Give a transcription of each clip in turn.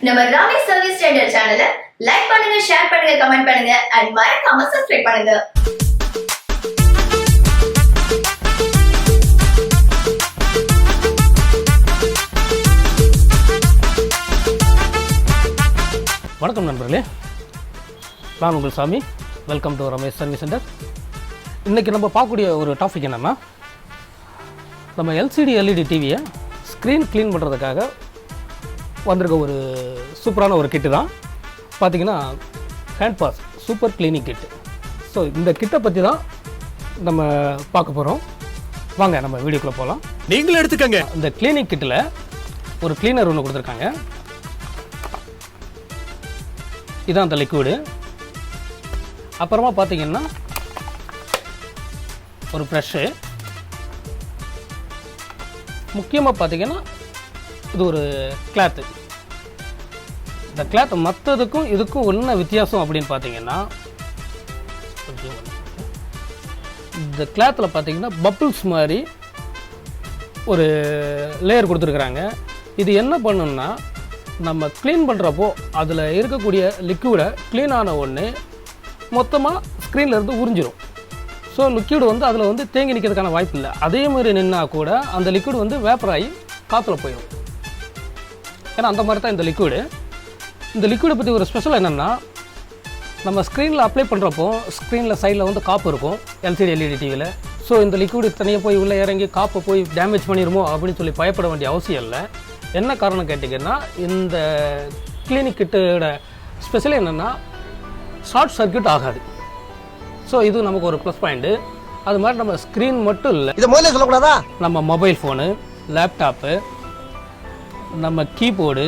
நம்ம ராமே service tender சேனலை லைக் பண்ணுங்க, ஷேர் பண்ணுங்க, கமெண்ட் பண்ணுங்க and மறக்காம சப்ஸ்கிரைப் பண்ணுங்க. வணக்கம் நண்பர்களே, நான் உங்கள் சாமி. Welcome to Ramesh service centre. இன்றைக்கி நம்ம பார்க்கக்கூடிய ஒரு டாபிக் என்னென்னா, நம்ம எல்சிடி எல்இடி டிவியை ஸ்க்ரீன் க்ளீன் பண்ணுறதுக்காக வந்திருக்க ஒரு சூப்பரான ஒரு கிட்டு தான். பார்த்திங்கன்னா ஹேண்ட் பாஸ் சூப்பர் கிளீனிங் கிட்டு. ஸோ இந்த கிட்டை பற்றி தான் நம்ம பார்க்க போகிறோம். வாங்க நம்ம வீடியோக்குள்ளே போகலாம். நீங்களும் எடுத்துக்கங்க. இந்த கிளீனிங் கிட்டில் ஒரு கிளீனர் ஒன்று கொடுத்துருக்காங்க. இதான் அந்த லிக்விடு. அப்புறமா பார்த்தீங்கன்னா ஒரு ப்ரஷ்ஷு. முக்கியமாக பார்த்தீங்கன்னா இது ஒரு கிளாத்து. இந்த கிளாத்து மற்றதுக்கும் இதுக்கும் என்ன வித்தியாசம் அப்படின்னு பார்த்தீங்கன்னா, இந்த கிளாத்தில் பார்த்தீங்கன்னா பப்புள்ஸ் மாதிரி ஒரு லேயர் கொடுத்துருக்குறாங்க. இது என்ன பண்ணுன்னா, நம்ம க்ளீன் பண்ணுறப்போ அதில் இருக்கக்கூடிய லிக்விடை க்ளீன் ஆன உடனே மொத்தமாக ஸ்க்ரீன்லேருந்து உறிஞ்சிரும். ஸோ லிக்விடு வந்து அதில் வந்து தேங்கி நிற்கிறதுக்கான வாய்ப்பு இல்லை. அதே மாதிரி நின்னா கூட அந்த லிக்விடு வந்து வேப்பர் ஆகி காற்றுல போயிடும். ஏன்னா அந்த மாதிரி தான் இந்த லிக்விடு. இந்த லிக்விடை பற்றி ஒரு ஸ்பெஷல் என்னென்னா, நம்ம ஸ்க்ரீனில் அப்ளை பண்ணுறப்போ ஸ்க்ரீனில் சைடில் வந்து காப்பு இருக்கும் எல்சிடி எல்இடி டிவியில். ஸோ இந்த லிக்விடு தனியாக போய் உள்ளே இறங்கி காப்பை போய் டேமேஜ் பண்ணிடுமோ அப்படின்னு சொல்லி பயப்பட வேண்டிய அவசியம் இல்லை. என்ன காரணம் கேட்டிங்கன்னா, இந்த கிளினிக் கிட்டோட ஸ்பெஷல் என்னென்னா ஷார்ட் சர்க்யூட் ஆகாது. ஸோ இது நமக்கு ஒரு ப்ளஸ் பாயிண்ட்டு. அது மாதிரி நம்ம ஸ்க்ரீன் மட்டும் இல்லை, இதை முதல்ல சொல்லக்கூடாதா, நம்ம மொபைல் ஃபோனு, லேப்டாப்பு, நம்ம கீபோர்டு,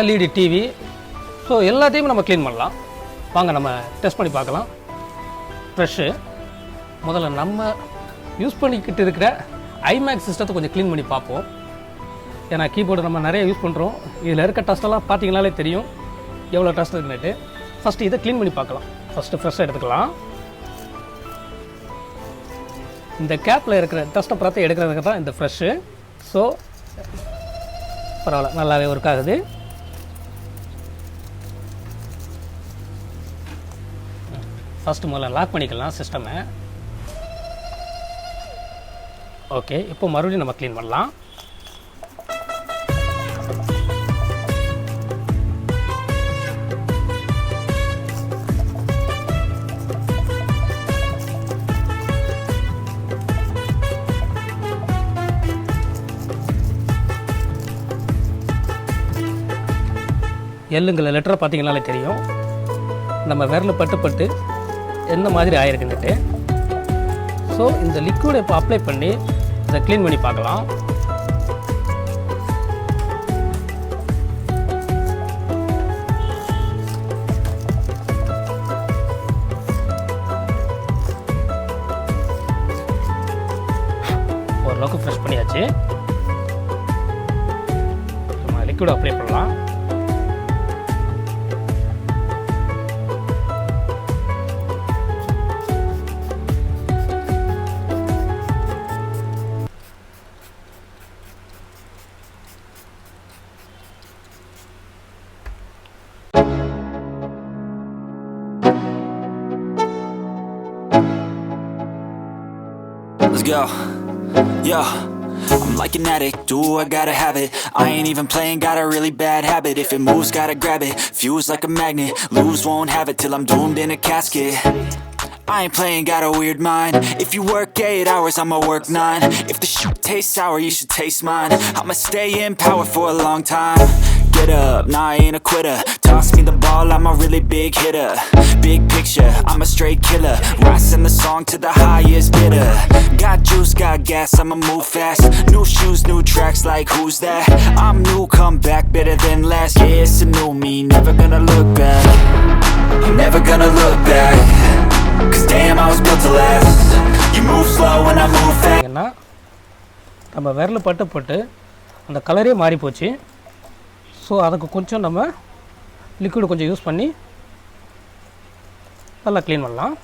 எல்இடி டிவி, ஸோ எல்லாத்தையும் நம்ம க்ளீன் பண்ணலாம். வாங்க நம்ம டெஸ்ட் பண்ணி பார்க்கலாம். ப்ரெஷ்ஷு முதல்ல நம்ம யூஸ் பண்ணிக்கிட்டு இருக்கிற ஐமேக்ஸ் சிஸ்டத்தை கொஞ்சம் க்ளீன் பண்ணி பார்ப்போம். ஏன்னா கீபோர்டு நம்ம நிறைய யூஸ் பண்ணுறோம். இதில் இருக்க டஸ்ட்டெல்லாம் பார்த்தீங்கனாலே தெரியும் எவ்வளோ டஸ்ட் இருக்குன்னுட்டு. ஃபஸ்ட்டு இதை க்ளீன் பண்ணி பார்க்கலாம். ஃபஸ்ட்டு ஃப்ரெஷ்ஷாக எடுத்துக்கலாம். இந்த கேப்பில் இருக்கிற டஸ்ட்டை பார்த்து எடுக்கிறதுக்கு தான் இந்த ஃப்ரெஷ்ஷு. ஸோ பரவாயில்ல, நல்லாவே ஒர்க் ஆகுது. ஃபஸ்ட்டு முதல்ல லாக் பண்ணிக்கலாம் சிஸ்டமை. ஓகே, இப்போ மறுபடியும் நம்ம க்ளீன் பண்ணலாம். எல்லுங்கிற லெட்டரை பார்த்தீங்கன்னாலே தெரியும் நம்ம விரல் பட்டு என்ன மாதிரி ஆயிருக்குன்னுட்டு. ஸோ இந்த லிக்விடை இப்போ அப்ளை பண்ணி இதை க்ளீன் பண்ணி பார்க்கலாம். ஓரளவுக்கு ஃப்ரெஷ் பண்ணியாச்சு. நம்ம லிக்விடை அப்ளை பண்ணலாம். Let's go. Yo, I'm like an addict, do I gotta have it. I ain't even playing, got a really bad habit. If it moves, gotta grab it, fuse like a magnet. Lose, won't have it till I'm doomed in a casket. I ain't playing, got a weird mind. If you work 8 hours, I'ma work 9. If the shit tastes sour, you should taste mine. I'ma stay in power for a long time. Get up, nah I ain't a quitter. Toss me the ball, I'm a really big hitter. Big picture, I'm a straight killer. Rising the song to the highest bidder. Got juice, got gas, I'ma move fast. New shoes, new tracks, like who's that? I'm new, come back, better than last. Yeah, it's a new me, never gonna look back. I'm never gonna look back. Cause damn, I was built to last. You move slow and I move fast. நம்ம விரல் பட்டு அந்த கலரே மாறி போச்சு. So அதுக்கு கொஞ்சம் நம்ம லிக்விடு கொஞ்சம் யூஸ் பண்ணி நல்லா க்ளீன் பண்ணலாம்.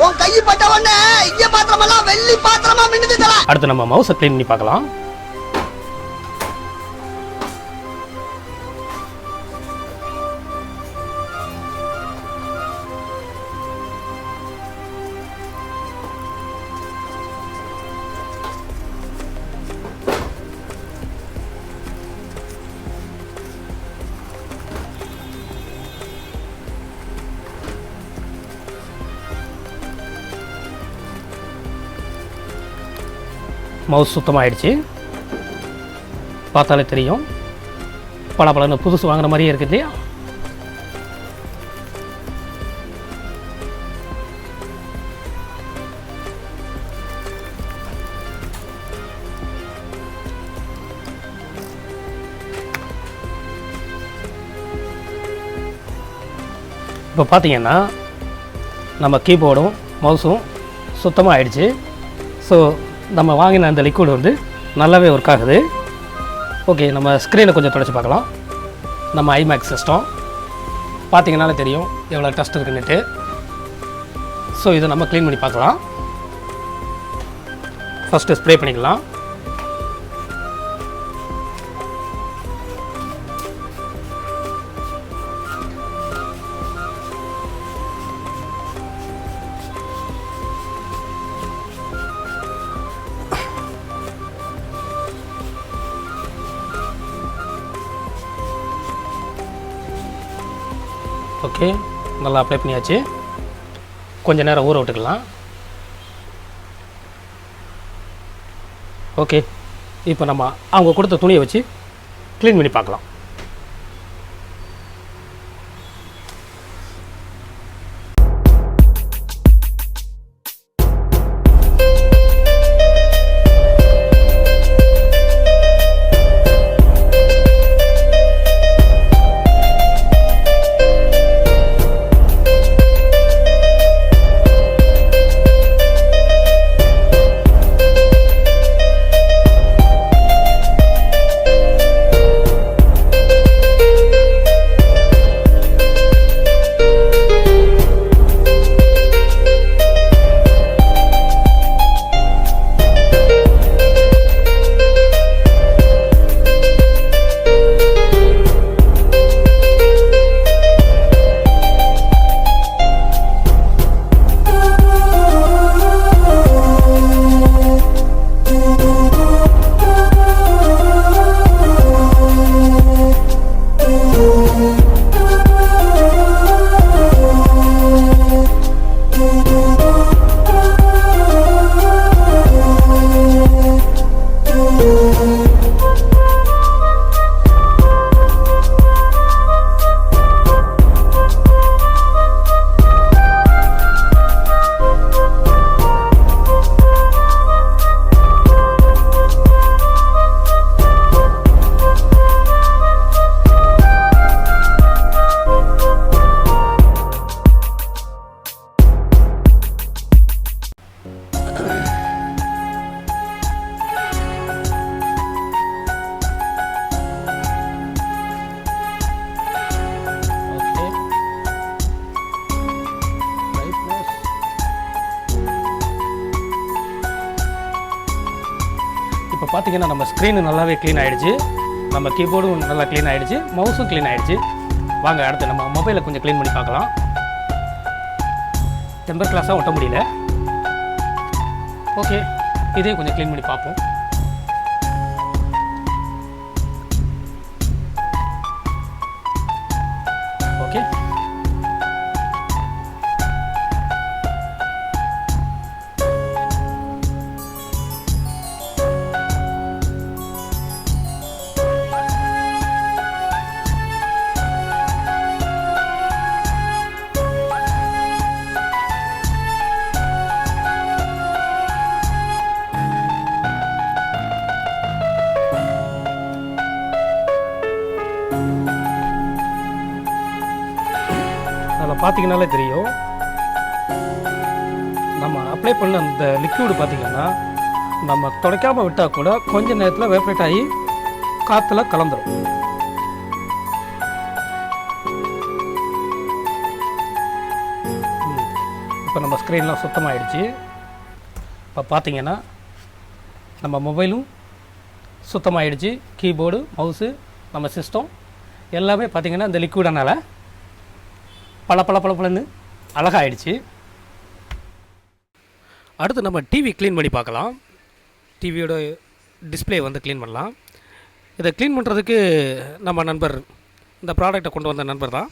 உன் கை பட்ட உடனே இங்க பாத்திரமெல்லாம் வெள்ளி பாத்திரமா மின்னுது தல. அடுத்து நம்ம மவுஸை க்ளீன் பண்ணி பார்க்கலாம். மவுஸ் சுத்தமாகிடுச்சு. பார்த்தாலே தெரியும், பல புதுசு வாங்குற மாதிரியே இருக்குது இல்லையா? இப்போ பார்த்தீங்கன்னா நம்ம கீபோர்டும் மவுஸும் சுத்தமாக ஆயிடுச்சு. ஸோ நம்ம வாங்கின அந்த லிக்விட் வந்து நல்லாவே ஒர்க் ஆகுது. ஓகே, நம்ம ஸ்க்ரீனை கொஞ்சம் தொடச்சி பார்க்கலாம். நம்ம ஐமேக்ஸ் சிஸ்டம் பார்த்தீங்கன்னாலே தெரியும் எவ்வளோ டஸ்ட் இருக்குன்னுட்டு. ஸோ இதை நம்ம க்ளீன் பண்ணி பார்க்கலாம். ஃபஸ்ட்டு ஸ்ப்ரே பண்ணிக்கலாம். ஓகே, நல்லா அப்ளை பண்ணியாச்சு. கொஞ்சம் நேரம் ஊற விட்டுக்கலாம். ஓகே, இப்போ நம்ம அவங்க கொடுத்த துணியை வச்சு க்ளீன் பண்ணி பார்க்கலாம். இப்போ பார்த்தீங்கன்னா நம்ம ஸ்க்ரீனு நல்லாவே க்ளீன் ஆகிடுச்சு, நம்ம கீபோர்டும் நல்லா க்ளீன் ஆகிடுச்சு, மவுஸும் க்ளீன் ஆகிடுச்சு. வாங்க அடுத்து நம்ம மொபைலை கொஞ்சம் க்ளீன் பண்ணி பார்க்கலாம். டெம்பர் கிளாஸாக ஒட்ட முடியல. ஓகே, இதையும் கொஞ்சம் க்ளீன் பண்ணி பார்ப்போம். ஓகே, அதில் பார்த்தீங்கன்னாலே தெரியும், நம்ம அப்ளை பண்ண அந்த லிக்விடு பார்த்தீங்கன்னா நம்ம துடைக்காமல் விட்டால் கூட கொஞ்ச நேரத்தில் வேப்ரேட் ஆகி காற்றுல கலந்துடும். இப்போ நம்ம ஸ்க்ரீன்லாம் சுத்தமாகிடுச்சு. இப்போ பார்த்தீங்கன்னா நம்ம மொபைலும் சுத்தமாகிடுச்சு. கீபோர்டு, மவுஸு, நம்ம சிஸ்டம் எல்லாமே பார்த்திங்கன்னா இந்த லிக்விடனால் பளபளன்னு அழகாகிடுச்சு. அடுத்து நம்ம டிவி க்ளீன் பண்ணி பார்க்கலாம். டிவியோட டிஸ்பிளே வந்து க்ளீன் பண்ணலாம். இதை க்ளீன் பண்ணுறதுக்கு நம்ம நண்பர், இந்த ப்ராடக்டை கொண்டு வந்த நண்பர் தான்.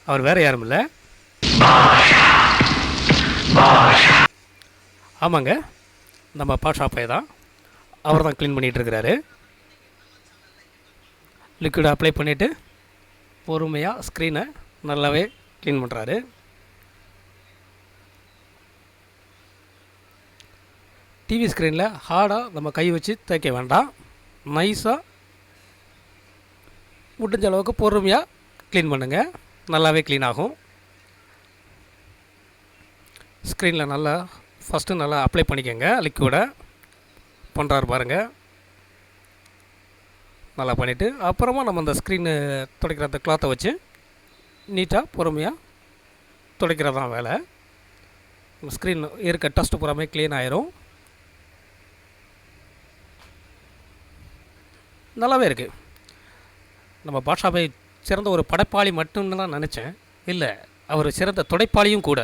அவர் வேறு யாரும் இல்லை, ஆமாங்க, நம்ம பாஷா பைய தான். அவர் தான் க்ளீன் பண்ணிகிட்ருக்கிறாரு. லிக்விட் அப்ளை பண்ணிவிட்டு பொறுமையாக ஸ்க்ரீனை நல்லாவே க்ளீன் பண்ணுறாரு. டிவி ஸ்க்ரீனில் ஹார்டாக நம்ம கை வச்சு தேய்க்க வேண்டாம். நைஸாக முடிஞ்ச அளவுக்கு பொறுமையாக க்ளீன் பண்ணுங்கள், நல்லாவே க்ளீன் ஆகும். ஸ்க்ரீனில் நல்லா ஃபஸ்ட்டு நல்லா அப்ளை பண்ணிக்கோங்க. லிக்விடை பண்ணுறாரு பாருங்கள். நல்லா பண்ணிவிட்டு அப்புறமா நம்ம அந்த ஸ்க்ரீனு துடைக்கிற அந்த கிளாத்தை வச்சு நீட்டாக பொறுமையாக துடைக்கிறது தான் வேலை. ஸ்க்ரீன் இருக்க டஸ்ட்டு பூராமே க்ளீன் ஆயிரும். நல்லாவே இருக்குது. நம்ம பாஷாவை சிறந்த ஒரு படைப்பாளி மட்டும்னு தான் நினச்சேன். இல்லை, அவர் சிறந்த துடைப்பாளியும் கூட.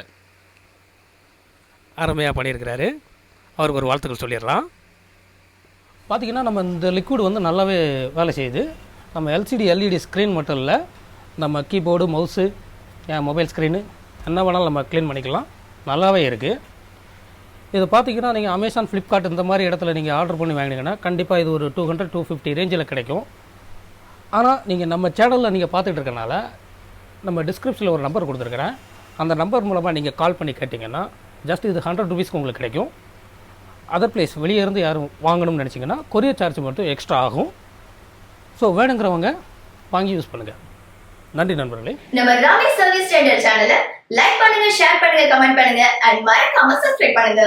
அருமையாக பண்ணியிருக்கிறாரு. அவருக்கு ஒரு வாழ்த்துக்கள் சொல்லிடலாம். பார்த்திங்கன்னா நம்ம இந்த லிக்விட் வந்து நல்லாவே வேலை செய்யுது. நம்ம எல்சிடி எல்இடி ஸ்க்ரீன் மட்டும் இல்லை, நம்ம கீபோர்டு, மவுஸு, மொபைல் ஸ்க்ரீனு என்ன வேணாலும் நம்ம க்ளீன் பண்ணிக்கலாம். நல்லாவே இருக்குது. இது பார்த்திங்கன்னா நீங்கள் அமேசான், ஃப்ளிப்கார்ட் இந்த மாதிரி இடத்துல நீங்கள் ஆர்டர் பண்ணி வாங்கினீங்கன்னா கண்டிப்பாக இது ஒரு 200-250 ரேஞ்சில் கிடைக்கும். ஆனால் நீங்கள் நம்ம சேனலில் நீங்கள் பார்த்துட்டு இருக்கனால நம்ம டிஸ்கிரிப்ஷனில் ஒரு நம்பர் கொடுத்துருக்குறேன். அந்த நம்பர் மூலமாக நீங்கள் கால் பண்ணி கேட்டிங்கன்னா ஜஸ்ட் இது 100 ரூபீஸ்க்கு உங்களுக்கு கிடைக்கும். அதர் பிளேஸ் வெளியே இருந்து யாரும் வாங்கணும்னு நினச்சிங்கன்னா கொரியர் சார்ஜ் மட்டும் எக்ஸ்ட்ரா ஆகும். ஸோ வேணுங்கிறவங்க வாங்கி யூஸ் பண்ணுங்கள். நன்றி நண்பர்களே. நம்ம ராமி சர்வீஸ் சென்டர் சேனலை லைக் பண்ணுங்க, ஷேர் பண்ணுங்க, கமெண்ட் பண்ணுங்க அண்ட் மறக்காம சப்ஸ்கிரைப் பண்ணுங்க.